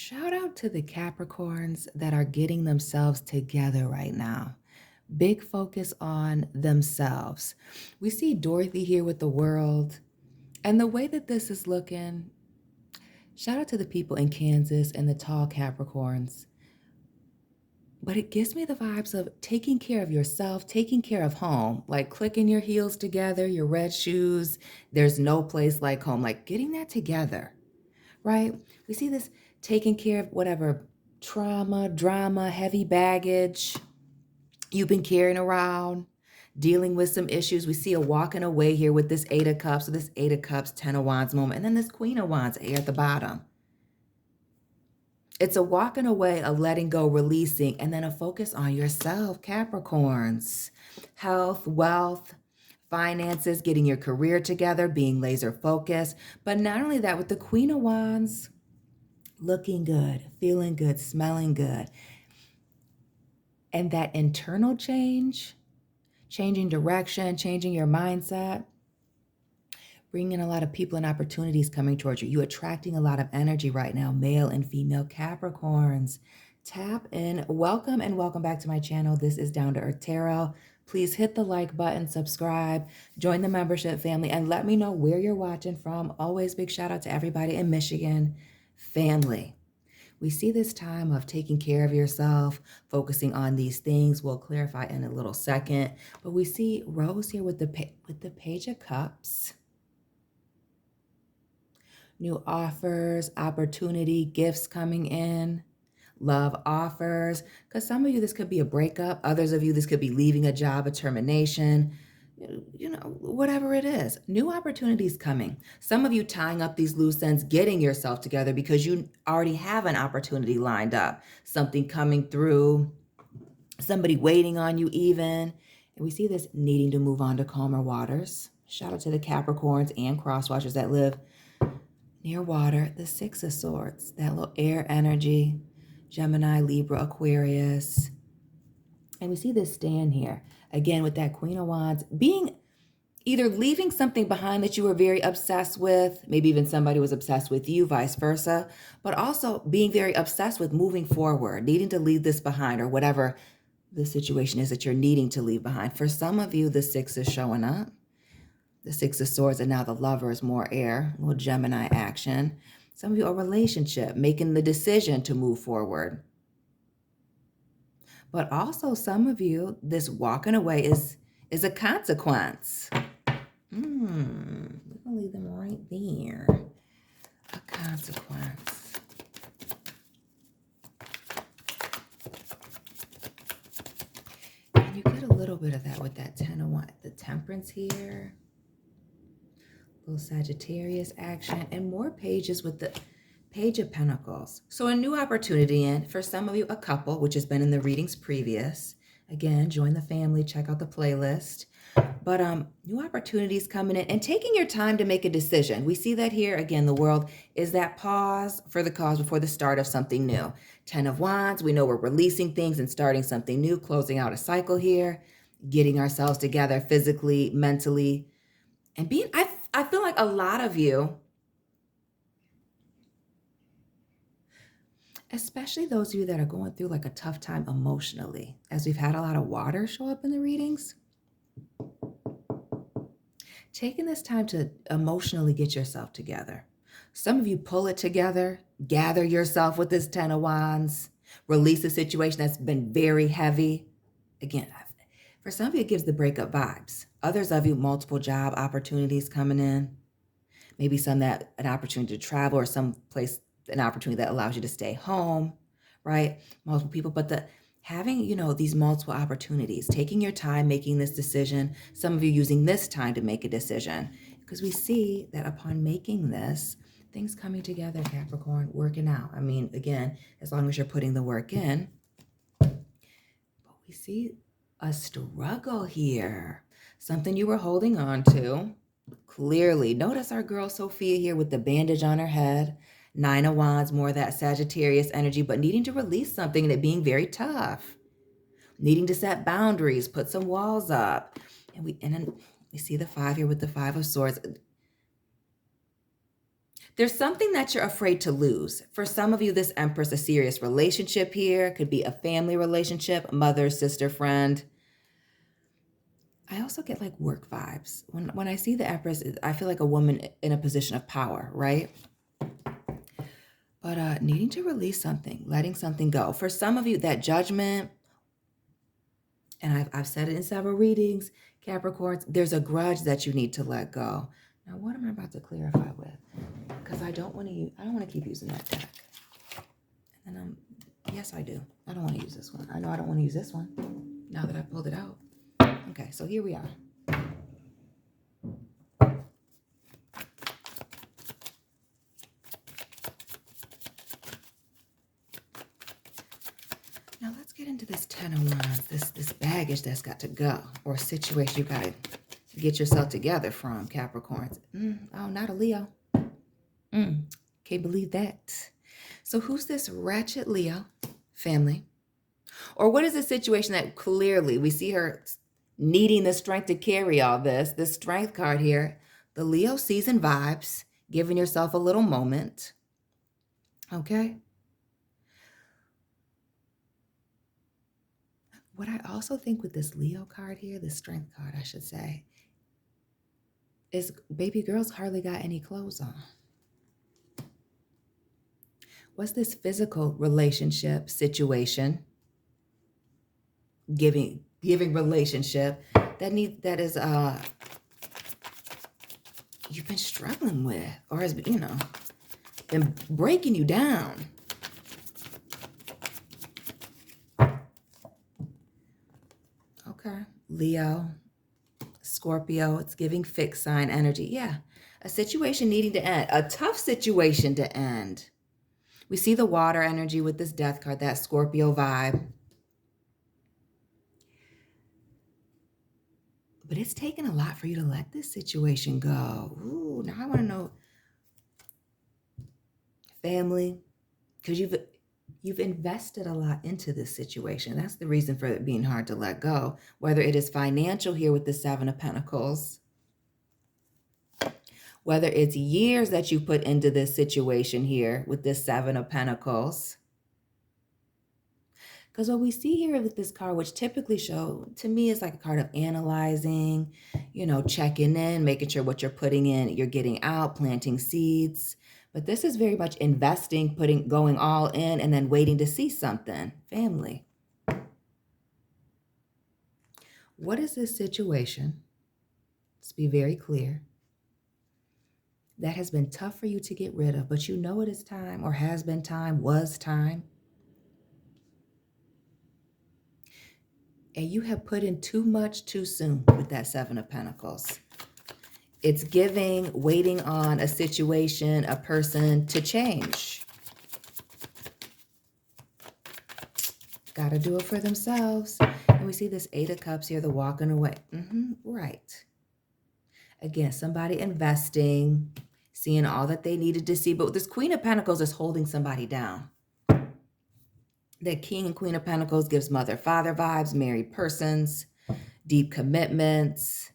Shout out to the Capricorns that are getting themselves together right now. Big focus on themselves. We see Dorothy here with the world, and the way that this is looking, shout out to the people in Kansas and the tall Capricorns. But it gives me the vibes of taking care of yourself, taking care of home, like clicking your heels together, your red shoes. There's no place like home, like getting that together, right? We see this taking care of whatever trauma, drama, heavy baggage you've been carrying around, dealing with some issues. We see a walking away here with this Eight of Cups, so this Eight of Cups, Ten of Wands moment, and then this Queen of Wands here at the bottom. It's a walking away, a letting go, releasing, and then a focus on yourself, Capricorns. Health, wealth, finances, getting your career together, being laser focused. But not only that, with the Queen of Wands, looking good, feeling good, smelling good. And that internal change, changing direction, changing your mindset, bringing a lot of people and opportunities coming towards you. You're attracting a lot of energy right now, male and female Capricorns. Tap in. Welcome and welcome back to my channel. This is Down to Earth Tarot. Please hit the like button, subscribe, join the membership family, and let me know where you're watching from. Always big shout out to everybody in Michigan. Family. We see this time of taking care of yourself, focusing on these things. We'll clarify in a little second. But we see Rose here with the Page of Cups. New offers, opportunity, gifts coming in, love offers. Because some of you, this could be a breakup. Others of you, this could be leaving a job, a termination, whatever it is. New opportunities coming. Some of you tying up these loose ends, getting yourself together because you already have an opportunity lined up. Something coming through, somebody waiting on you even. And we see this needing to move on to calmer waters. Shout out to the Capricorns and crosswatchers that live near water. The Six of Swords, that little air energy, Gemini, Libra, Aquarius. And we see this stand here, again, with that Queen of Wands, being either leaving something behind that you were very obsessed with, maybe even somebody was obsessed with you, vice versa, but also being very obsessed with moving forward, needing to leave this behind or whatever the situation is that you're needing to leave behind. For some of you, the Six is showing up. The Six of Swords, and now the Lover is more air, a little Gemini action. Some of you, a relationship, making the decision to move forward. But also some of you, this walking away is a consequence. We're going to leave them right there. A consequence. And you get a little bit of that with that Ten of Wands, the Temperance here. Little Sagittarius action, and more pages with the Page of Pentacles. So a new opportunity, and for some of you, a couple, which has been in the readings previous. Again, join the family, check out the playlist. But new opportunities coming in and taking your time to make a decision. We see that here. Again, the world is that pause for the cause before the start of something new. Ten of Wands, we know we're releasing things and starting something new, closing out a cycle here, getting ourselves together physically, mentally, and being, I feel like a lot of you, especially those of you that are going through like a tough time emotionally, as we've had a lot of water show up in the readings, taking this time to emotionally get yourself together. Some of you pull it together, gather yourself with this Ten of Wands, release a situation that's been very heavy. Again, for some of you, it gives the breakup vibes. Others of you, multiple job opportunities coming in. Maybe some that an opportunity to travel or some place, an opportunity that allows you to stay home, right? Multiple people, but having, these multiple opportunities, taking your time, making this decision. Some of you using this time to make a decision, because we see that upon making this, things coming together, Capricorn, working out. I mean, again, as long as you're putting the work in, but we see a struggle here, something you were holding on to. Clearly, notice our girl Sophia here with the bandage on her head. Nine of Wands, more of that Sagittarius energy, but needing to release something and it being very tough. Needing to set boundaries, put some walls up. And then we see the Five here with the Five of Swords. There's something that you're afraid to lose. For some of you, this Empress, a serious relationship here. Could be a family relationship, mother, sister, friend. I also get like work vibes. When I see the Empress, I feel like a woman in a position of power, right? But needing to release something, letting something go. For some of you, that judgment, and I've said it in several readings, Capricorns, there's a grudge that you need to let go. Now, what am I about to clarify with? Because I don't want to keep using that deck. And then yes, I do. I don't want to use this one. I know I don't want to use this one now that I pulled it out. Okay, so here we are. Now let's get into this Ten of Wands, this baggage that's got to go, or situation you got to get yourself together from, Capricorns. Oh, not a Leo. Can't believe that. So who's this ratchet Leo family? Or what is the situation that clearly we see her needing the strength to carry all this strength card here? The Leo season vibes, giving yourself a little moment. Okay. What I also think with this Leo card here, the strength card, I should say, is baby girl's hardly got any clothes on. What's this physical relationship situation, giving relationship that is you've been struggling with, or has been breaking you down? Okay, Leo, Scorpio, it's giving fixed sign energy. Yeah, a situation needing to end, a tough situation to end. We see the water energy with this death card, that Scorpio vibe. But it's taken a lot for you to let this situation go. Ooh, now I want to know, family, because you've invested a lot into this situation. That's the reason for it being hard to let go. Whether it is financial here with the Seven of Pentacles, whether it's years that you put into this situation here with this Seven of Pentacles. Because what we see here with this card, which typically show, to me, is like a card of analyzing, checking in, making sure what you're putting in, you're getting out, planting seeds. But this is very much investing, going all in, and then waiting to see something. Family. What is this situation? Let's be very clear. That has been tough for you to get rid of, but you know it is time, or has been time, was time. And you have put in too much too soon with that Seven of Pentacles. It's waiting on a situation, a person to change. Got to do it for themselves. And we see this Eight of Cups here, the walking away. Right. Again, somebody investing, seeing all that they needed to see. But this Queen of Pentacles is holding somebody down. The King and Queen of Pentacles gives mother, father vibes, married persons, deep commitments.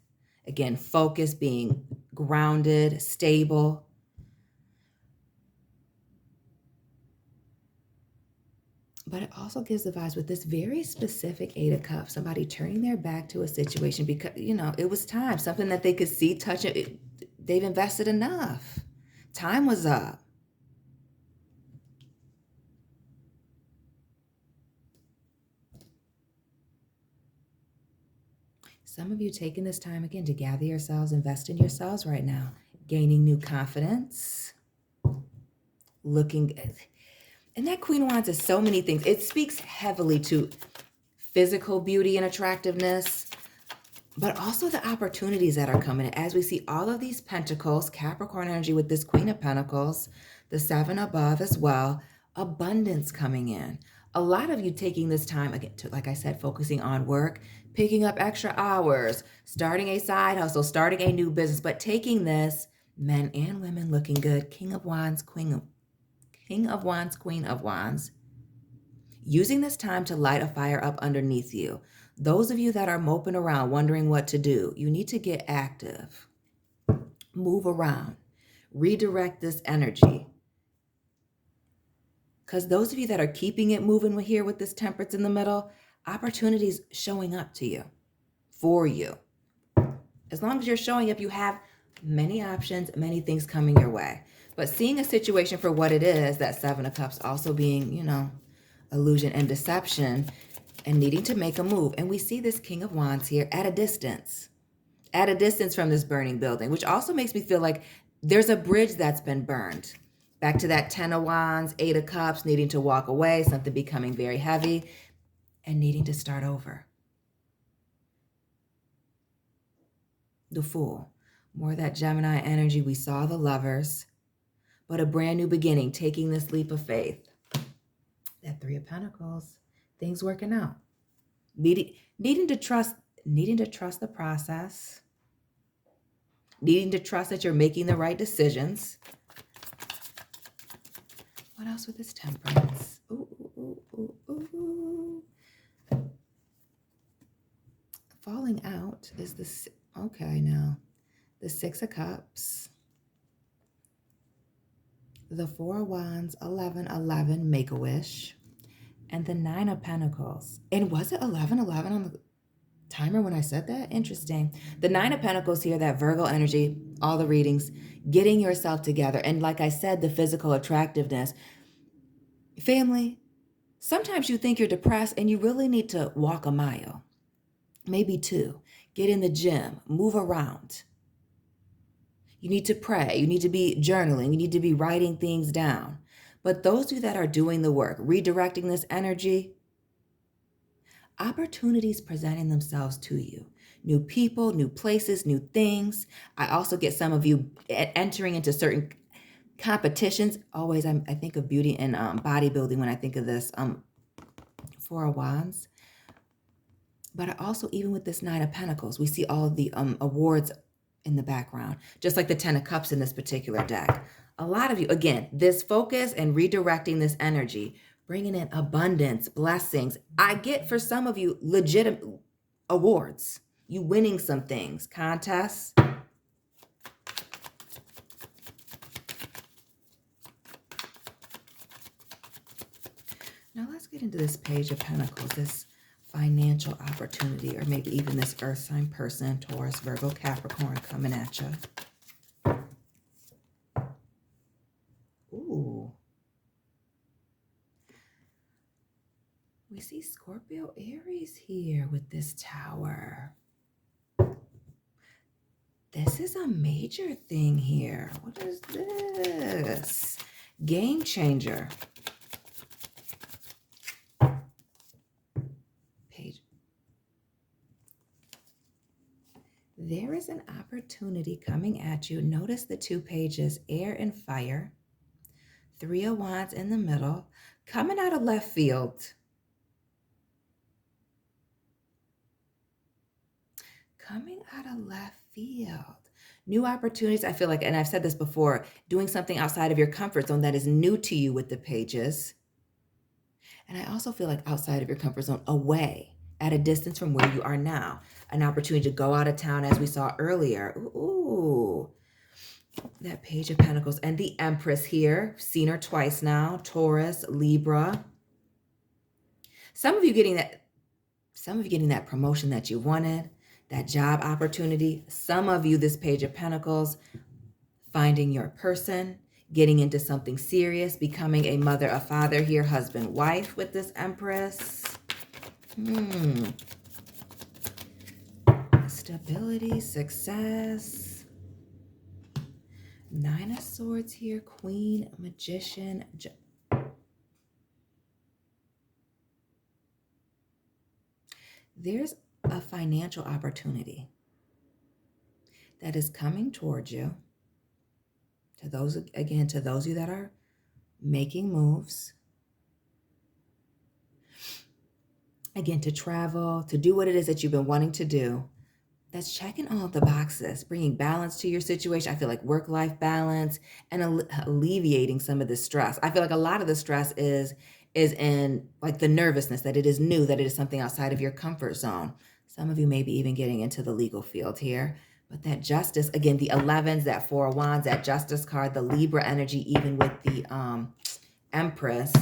Again, focus, being grounded, stable. But it also gives the vibes with this very specific Eight of Cups, somebody turning their back to a situation because, it was time. Something that they could see, touch it. They've invested enough. Time was up. Some of you taking this time again to gather yourselves, invest in yourselves right now, gaining new confidence, and that Queen of Wands is so many things. It speaks heavily to physical beauty and attractiveness, but also the opportunities that are coming. As we see all of these pentacles, Capricorn energy with this Queen of Pentacles, the Seven above as well, abundance coming in. A lot of you taking this time, again, to, like I said, focusing on work, picking up extra hours, starting a side hustle, starting a new business, but taking this, men and women looking good, King of Wands, Queen of Wands, using this time to light a fire up underneath you. Those of you that are moping around, wondering what to do, you need to get active. Move around. Redirect this energy. Because those of you that are keeping it moving here with this temperance in the middle, opportunities showing up to you, for you. As long as you're showing up, you have many options, many things coming your way. But seeing a situation for what it is, that Seven of Cups also being, illusion and deception, and needing to make a move. And we see this King of Wands here at a distance from this burning building, which also makes me feel like there's a bridge that's been burned. Back to that 10 of Wands, 8 of Cups, needing to walk away, something becoming very heavy, and needing to start over. The Fool, more that Gemini energy. We saw the Lovers, but a brand new beginning, taking this leap of faith. That Three of Pentacles, things working out. Needing to trust the process. Needing to trust that you're making the right decisions. What else with this Temperance? Ooh. Falling out is the, okay, now. The Six of Cups. The Four of Wands, 11-11, Make-A-Wish. And the Nine of Pentacles. And was it 11-11 on the timer when I said that? Interesting. The Nine of Pentacles here, that Virgo energy, all the readings, getting yourself together. And like I said, the physical attractiveness. Family, sometimes you think you're depressed and you really need to walk a mile, maybe two. Get in the gym, move around. You need to pray. You need to be journaling. You need to be writing things down. But those of you that are doing the work, redirecting this energy, opportunities presenting themselves to you. New people, new places, new things. I also get some of you entering into certain competitions. Always, I think of beauty and bodybuilding when I think of this Four of Wands. But I also, even with this Nine of Pentacles, we see all of the awards in the background, just like the Ten of Cups in this particular deck. A lot of you, again, this focus and redirecting this energy, bringing in abundance, blessings. I get for some of you legitimate awards, you winning some things, contests. Now let's get into this Page of Pentacles, this financial opportunity, or maybe even this earth sign person, Taurus, Virgo, Capricorn coming at you. Ooh. We see Scorpio, Aries here with this Tower. This is a major thing here. What is this? Game changer. Page. There is an opportunity coming at you. Notice the two pages, air and fire. Three of Wands in the middle, coming out of left field. Coming out of left field. New opportunities, I feel like, and I've said this before, doing something outside of your comfort zone that is new to you with the pages. And I also feel like outside of your comfort zone, away, at a distance from where you are now. An opportunity to go out of town, as we saw earlier. Ooh. That Page of Pentacles and the Empress here. Seen her twice now. Taurus, Libra. Some of you getting that promotion that you wanted, that job opportunity. Some of you, this Page of Pentacles, finding your person, getting into something serious, becoming a mother, a father here, husband, wife with this Empress. Stability, success. Nine of Swords here, Queen, Magician. There's a financial opportunity that is coming towards you. To those of you that are making moves. Again, to travel, to do what it is that you've been wanting to do. That's checking all of the boxes, bringing balance to your situation. I feel like work-life balance and alleviating some of the stress. I feel like a lot of the stress is in like the nervousness that it is new, that it is something outside of your comfort zone. Some of you may be even getting into the legal field here. But that justice, again, the 11s, that 4 of wands, that justice card, the Libra energy, even with the Empress,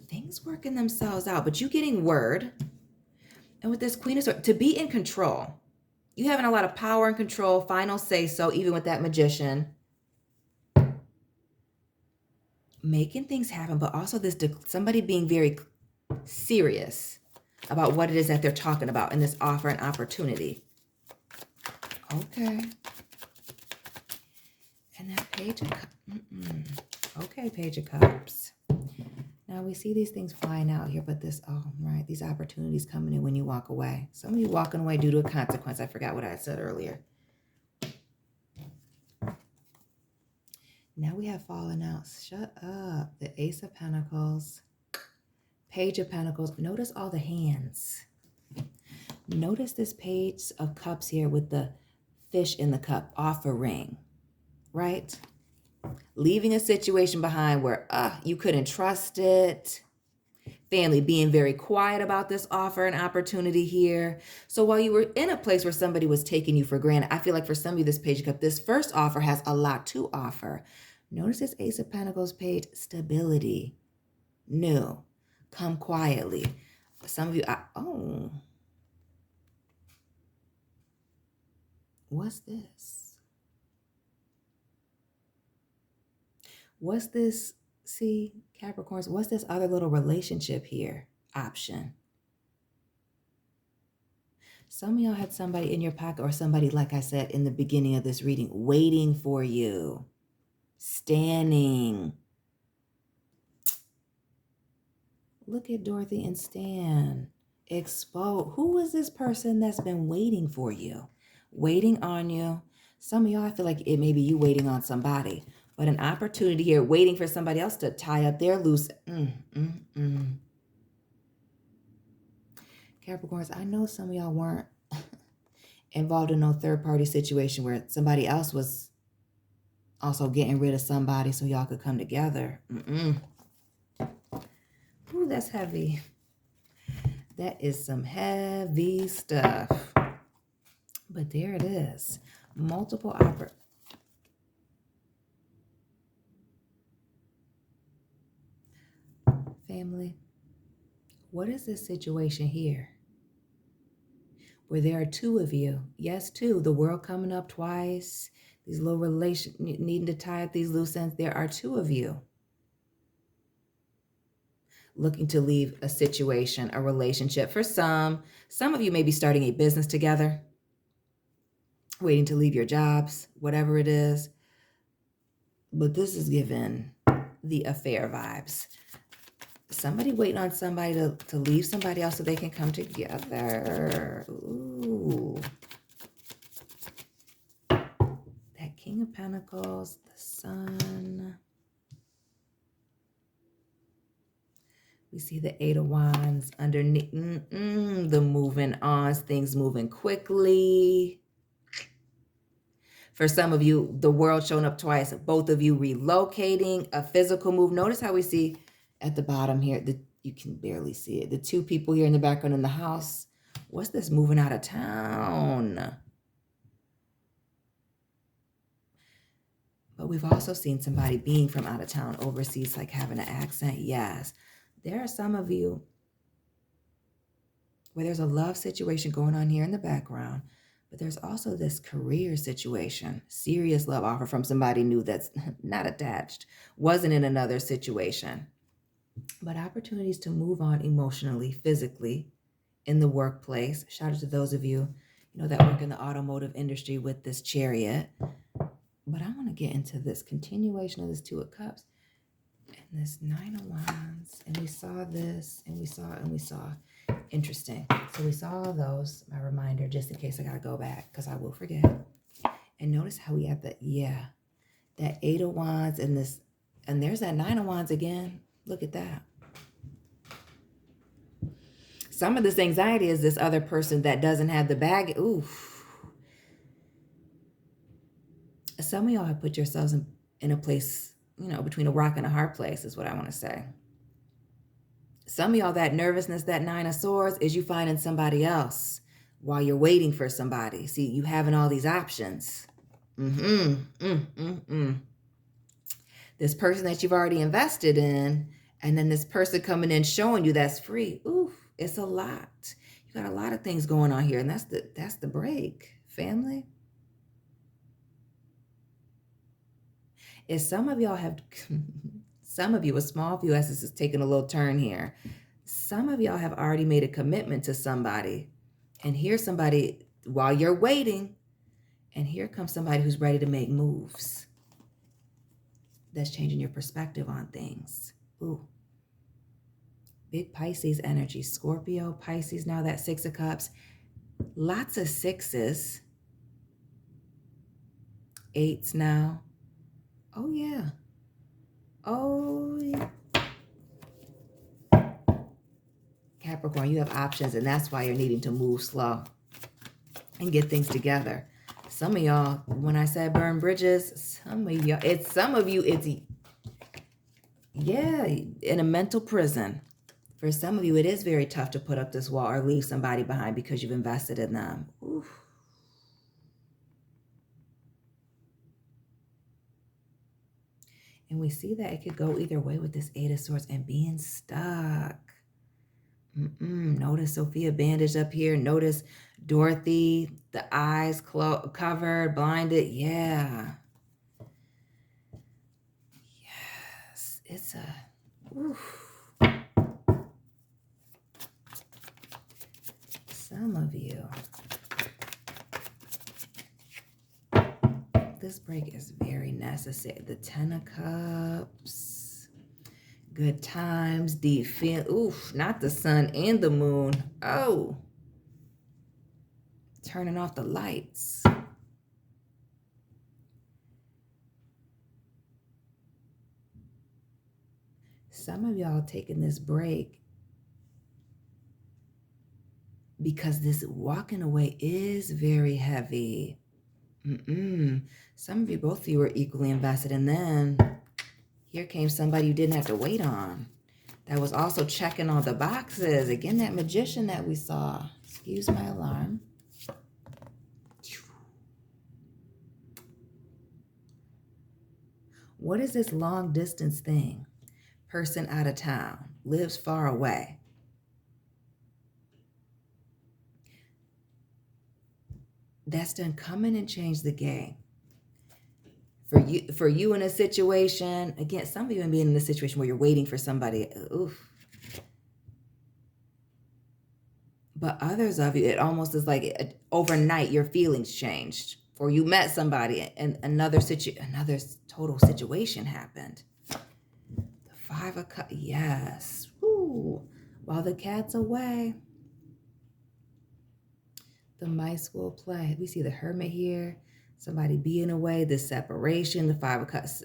things working themselves out. But you getting word. And with this Queen of Swords, to be in control. You having a lot of power and control, final say so, even with that Magician. Making things happen, but also this somebody being very serious about what it is that they're talking about in this offer and opportunity. Okay. And that Page of Cups. Okay, Page of Cups. Now we see these things flying out here, but this, oh, right, these opportunities coming in when you walk away. Some of you walking away due to a consequence. I forgot what I said earlier. Now we have fallen out. Shut up. The Ace of Pentacles. Page of Pentacles. Notice all the hands. Notice this Page of Cups here with the fish in the cup. Offering. Right? Leaving a situation behind where you couldn't trust it. Family being very quiet about this offer and opportunity here. So while you were in a place where somebody was taking you for granted, I feel like for some of you, this Page of Cups, this first offer has a lot to offer. Notice this Ace of Pentacles page, stability, new, come quietly. Some of you, what's this? What's this? See, Capricorns, what's this other little relationship here? Option. Some of y'all had somebody in your pocket, or somebody, like I said in the beginning of this reading, waiting for you, standing. Look at Dorothy and Stan. Expose. Who is this person that's been waiting for you? Waiting on you. Some of y'all, I feel like it may be you waiting on somebody. But an opportunity here, waiting for somebody else to tie up their loose. Capricorns, I know some of y'all weren't involved in no third-party situation where somebody else was also getting rid of somebody so y'all could come together. Ooh, that's heavy. That is some heavy stuff. But there it is. Multiple Family, what is this situation here? Where there are two of you. Yes, two. The world coming up twice. These little relations needing to tie up these loose ends. There are two of you looking to leave a situation, a relationship. For some of you may be starting a business together, waiting to leave your jobs, whatever it is. But this is given the affair vibes. Somebody waiting on somebody to leave somebody else so they can come together. Ooh. That King of Pentacles, the Sun. We see the Eight of Wands underneath. The moving on, things moving quickly. For some of you, the world showing up twice. Both of you relocating, a physical move. Notice how we see at the bottom here, you can barely see it. The two people here in the background in the house. What's this moving out of town? But we've also seen somebody being from out of town, overseas, like having an accent. Yes. There are some of you where there's a love situation going on here in the background, but there's also this career situation, serious love offer from somebody new that's not attached, wasn't in another situation. But opportunities to move on emotionally, physically, in the workplace. Shout out to those of you, that work in the automotive industry with this Chariot. But I want to get into this continuation of this Two of Cups and this Nine of Wands. And we saw this, and we saw. Interesting. So we saw those, my reminder, just in case I got to go back, because I will forget. And notice how we have that Eight of Wands and this, and there's that Nine of Wands again. Look at that. Some of this anxiety is this other person that doesn't have the bag. Oof. Some of y'all have put yourselves in a place, between a rock and a hard place is what I want to say. Some of y'all, that nervousness, that Nine of Swords, is you finding somebody else, while you're waiting for somebody. See, you having all these options. This person that you've already invested in, and then this person coming in showing you that's free. Ooh, it's a lot. You got a lot of things going on here, and that's the break, family. If some of y'all have, some of you, a small few, as this is taking a little turn here, some of y'all have already made a commitment to somebody, and here's somebody while you're waiting, and here comes somebody who's ready to make moves. That's changing your perspective on things. Ooh. Big Pisces energy. Scorpio, Pisces, now that Six of Cups. Lots of sixes. Eights now. Oh, yeah. Oh, yeah. Capricorn, you have options, and that's why you're needing to move slow and get things together. Some of y'all, when I said burn bridges, some of you, it's yeah, in a mental prison. For some of you, it is very tough to put up this wall or leave somebody behind because you've invested in them. Oof. And we see that it could go either way with this Eight of Swords and being stuck. Notice Sophia bandaged up here. Notice Dorothy, the eyes covered, blinded. Yeah. Yes. It's a... Oof. Some of you. This break is very necessary. The Ten of Cups. Good times, deep feel. Oof, not the sun and the moon. Oh. Turning off the lights. Some of y'all taking this break because this walking away is very heavy. Some of you, both of you were equally invested. And then here came somebody you didn't have to wait on. That was also checking all the boxes. Again, that magician that we saw. Excuse my alarm. What is this long distance thing? Person out of town, lives far away. That's done come in and change the game. For you in a situation, again, some of you being in a situation where you're waiting for somebody. Oof. But others of you, it almost is like overnight your feelings changed. Or you met somebody and another total situation happened. The Five of Cups, yes. Woo. While the cat's away, the mice will play. We see the Hermit here. Somebody being away, the separation, the Five of Cups.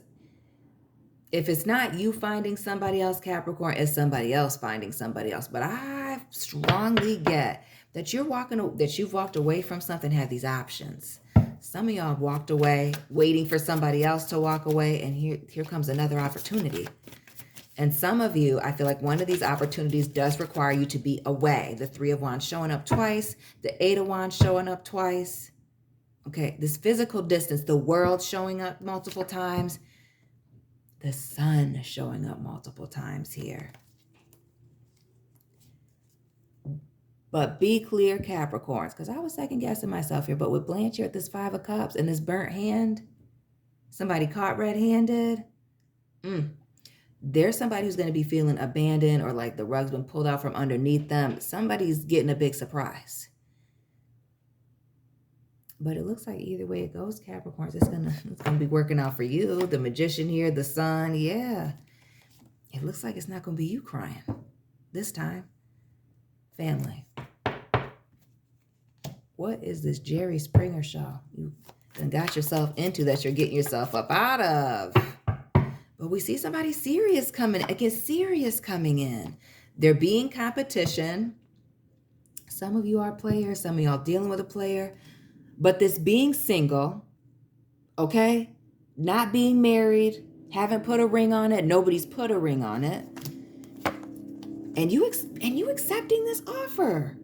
If it's not you finding somebody else, Capricorn, it's somebody else finding somebody else. But I strongly get that you've walked away from something, have these options. Some of y'all have walked away, waiting for somebody else to walk away, and here comes another opportunity. And some of you, I feel like one of these opportunities does require you to be away. The Three of Wands showing up twice, the Eight of Wands showing up twice. Okay, this physical distance, the world showing up multiple times, the sun showing up multiple times here. But be clear, Capricorns, because I was second guessing myself here, but with Blanche at this Five of Cups and this burnt hand, somebody caught red-handed, there's somebody who's going to be feeling abandoned or like the rug's been pulled out from underneath them. Somebody's getting a big surprise. But it looks like either way it goes, Capricorns, it's gonna be working out for you. The Magician here, the Sun, yeah. It looks like it's not gonna be you crying this time. Family. What is this Jerry Springer show you done got yourself into that you're getting yourself up out of? But we see somebody serious coming in. There being competition. Some of you are players, some of y'all dealing with a player. But this being single, okay, not being married, haven't put a ring on it, nobody's put a ring on it, and you accepting this offer.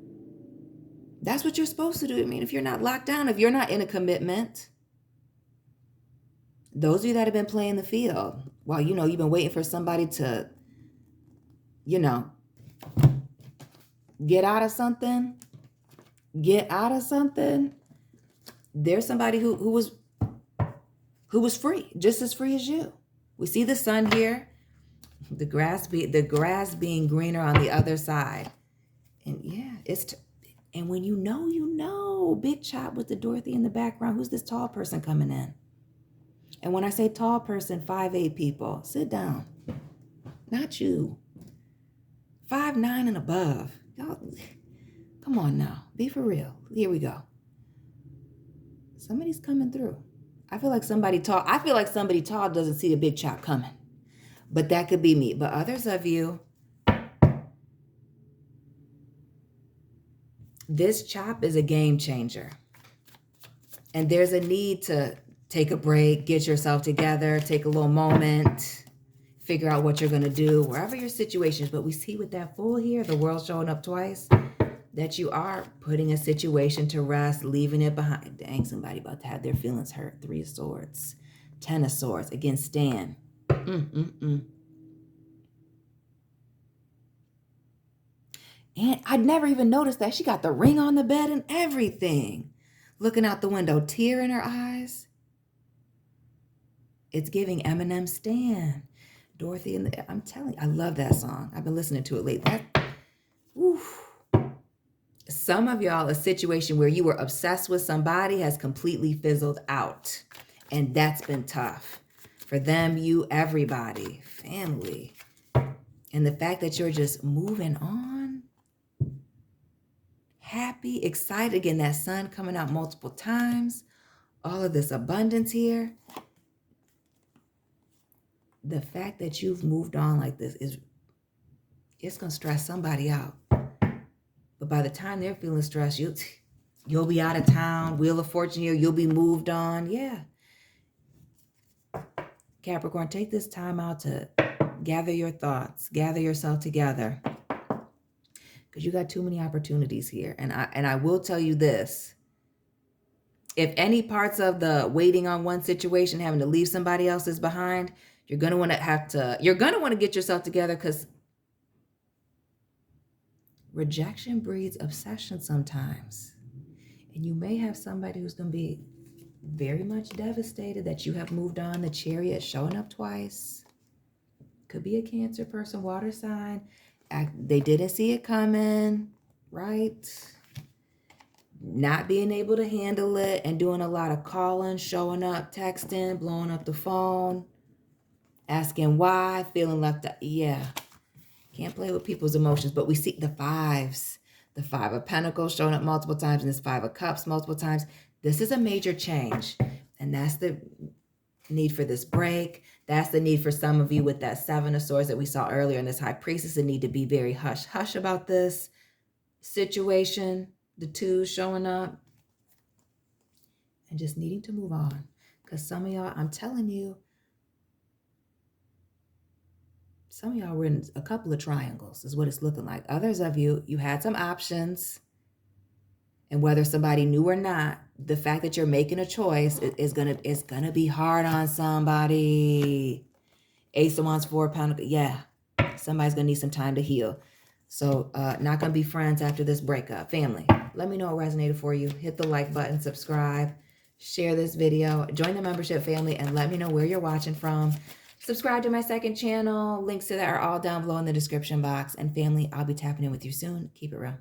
That's what you're supposed to do. I mean, if you're not locked down, if you're not in a commitment, those of you that have been playing the field, while you've been waiting for somebody to, you know, get out of something, there's somebody who was free, just as free as you. We see the sun here, the grass being greener on the other side. And yeah, and when you know, big chop with the Dorothy in the background. Who's this tall person coming in? And when I say tall person, 5'8" people, sit down. Not you. 5'9" and above. Y'all, come on now. Be for real. Here we go. Somebody's coming through. I feel like somebody tall doesn't see the big chop coming. But that could be me. But others of you, this chop is a game changer. And there's a need to take a break, get yourself together, take a little moment, figure out what you're going to do, wherever your situation is. But we see with that Fool here, the world showing up twice, that you are putting a situation to rest, leaving it behind. Dang, somebody about to have their feelings hurt. 3 of Swords, 10 of Swords. Again, stand. And I'd never even noticed that she got the ring on the bed and everything. Looking out the window, tear in her eyes. It's giving Eminem Stan. Dorothy I'm telling you, I love that song. I've been listening to it lately. Some of y'all, a situation where you were obsessed with somebody has completely fizzled out. And that's been tough. For them, you, everybody, family. And the fact that you're just moving on, happy, excited. Again, that sun coming out multiple times. All of this abundance here. The fact that you've moved on like this it's going to stress somebody out. But by the time they're feeling stressed, you'll be out of town, Wheel of Fortune here, you'll be moved on. Yeah. Capricorn, take this time out to gather your thoughts, gather yourself together. Because you got too many opportunities here. And I will tell you this. If any parts of the waiting on one situation, having to leave somebody else's behind, you're going to want to get yourself together, because rejection breeds obsession sometimes. And you may have somebody who's going to be very much devastated that you have moved on. The Chariot showing up twice. Could be a Cancer person, water sign. They didn't see it coming, right? Not being able to handle it and doing a lot of calling, showing up, texting, blowing up the phone, asking why, feeling left out. Yeah. Can't play with people's emotions, but we see the fives. The 5 of Pentacles showing up multiple times, and this 5 of Cups multiple times. This is a major change, and that's the need for this break. That's the need for some of you with that 7 of Swords that we saw earlier in this High Priestess. The need to be very hush-hush about this situation. The 2 showing up. And just needing to move on. Because some of y'all, I'm telling you, some of y'all were in a couple of triangles is what it's looking like. Others of you, you had some options. And whether somebody knew or not, the fact that you're making a choice is gonna be hard on somebody. Ace of Wands, 4 of Pentacles. Yeah, somebody's gonna need some time to heal. So not gonna be friends after this breakup. Family, let me know what resonated for you. Hit the like button, subscribe, share this video, join the membership family, and let me know where you're watching from. Subscribe to my second channel. Links to that are all down below in the description box. And family, I'll be tapping in with you soon. Keep it real.